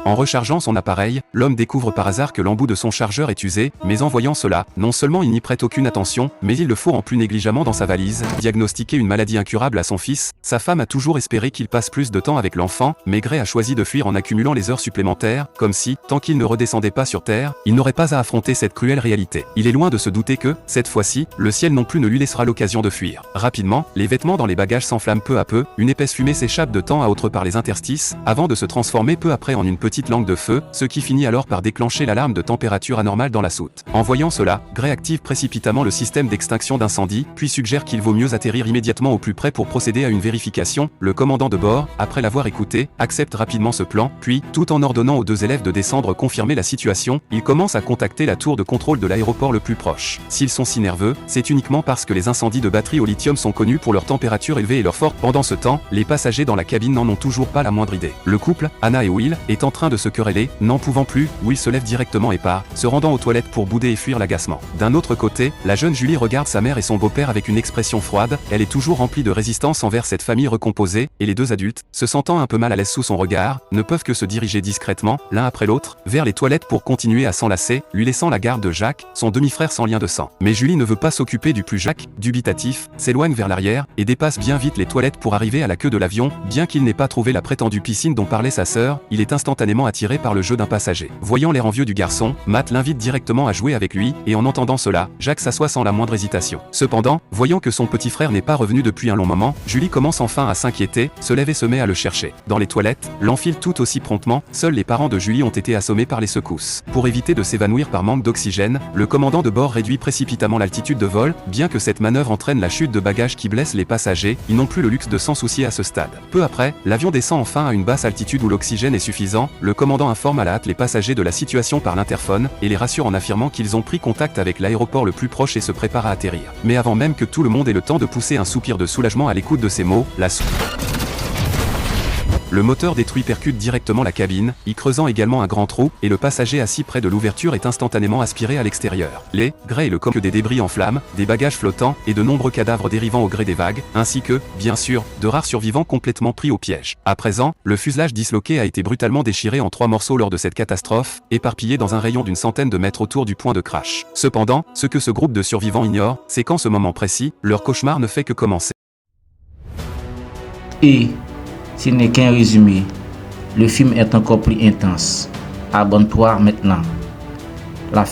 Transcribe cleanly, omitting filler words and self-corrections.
En rechargeant son appareil, l'homme découvre par hasard que l'embout de son chargeur est usé, mais en voyant cela, non seulement il n'y prête aucune attention, mais il le faut en plus négligemment dans sa valise. Diagnostiquer une maladie incurable à son fils, sa femme a toujours espéré qu'il passe plus de temps avec l'enfant, mais Gray a choisi de fuir en accumulant les heures supplémentaires, comme si, tant qu'il ne redescendait pas sur Terre, il n'aurait pas à affronter cette cruelle réalité. Il est loin de se douter que, cette fois-ci, le ciel non plus ne lui laissera l'occasion de fuir. Rapidement, les vêtements dans les bagages s'enflamment peu à peu, une épaisse fumée s'échappe de temps à autre par les interstices, avant de se transformer peu après en une petite langue de feu, ce qui finit alors par déclencher l'alarme de température anormale dans la soute. En voyant cela, Gray active précipitamment le système d'extinction d'incendie, puis suggère qu'il vaut mieux atterrir immédiatement au plus près pour procéder à une vérification. Le commandant de bord, après l'avoir écouté, accepte rapidement ce plan, puis, tout en ordonnant aux deux élèves de descendre confirmer la situation, il commence à contacter la tour de contrôle de l'aéroport le plus proche. S'ils sont si nerveux, c'est uniquement parce que les incendies de batterie au lithium sont connus pour leur température élevée et leur forte. Pendant ce temps, les passagers dans la cabine n'en ont toujours pas la moindre idée. Le couple, Anna et Will, est en train de se quereller, n'en pouvant plus, Will se lève directement et part, se rendant aux toilettes pour bouder et fuir l'agacement. D'un autre côté, la jeune Julie regarde sa mère et son beau-père avec une expression froide, elle est toujours remplie de résistance envers cette famille recomposée, et les deux adultes, se sentant un peu mal à l'aise sous son regard, ne peuvent que se diriger discrètement, l'un après l'autre, vers les toilettes pour continuer à s'enlacer, lui laissant la garde de Jacques, son demi-frère sans lien de sang. Mais Julie ne veut pas s'occuper du plus Jacques, dubitatif, s'éloigne vers l'arrière, et dépasse bien vite les toilettes pour arriver à la queue de l'avion, bien qu'il n'ait pas trouvé la prétendue piscine dont parlait sa sœur, il est instantanément attiré par le jeu d'un passager. Voyant l'air envieux du garçon, Matt l'invite directement à jouer avec lui, et en entendant cela, Jacques s'assoit sans la moindre hésitation. Cependant, voyant que son petit frère n'est pas revenu depuis un long moment, Julie commence enfin à s'inquiéter, se lève et se met à le chercher. Dans les toilettes, l'enfile tout aussi promptement, seuls les parents de Julie ont été assommés par les secousses. Pour éviter de s'évanouir par manque d'oxygène, le commandant de bord réduit précipitamment l'altitude de vol, bien que cette manœuvre entraîne la chute de bagages qui blesse les passagers, ils n'ont plus le luxe de s'en soucier à ce stade. Peu après, l'avion descend enfin à une basse altitude où l'oxygène est suffisant, le commandant informe à la hâte les passagers de la situation par l'interphone, et les rassure en affirmant qu'ils ont pris contact avec l'aéroport le plus proche et se préparent à atterrir. Mais avant même que tout le monde ait le temps de pousser un soupir de soulagement à l'écoute de ces mots, le moteur détruit percute directement la cabine, y creusant également un grand trou, et le passager assis près de l'ouverture est instantanément aspiré à l'extérieur. Gray et le comme que des débris en flammes, des bagages flottants, et de nombreux cadavres dérivant au gré des vagues, ainsi que, bien sûr, de rares survivants complètement pris au piège. À présent, le fuselage disloqué a été brutalement déchiré en 3 morceaux lors de cette catastrophe, éparpillé dans un rayon d'une centaine de mètres autour du point de crash. Cependant, ce que ce groupe de survivants ignore, c'est qu'en ce moment précis, leur cauchemar ne fait que commencer. Et ce n'est qu'un résumé. Le film est encore plus intense. Abonne-toi maintenant. La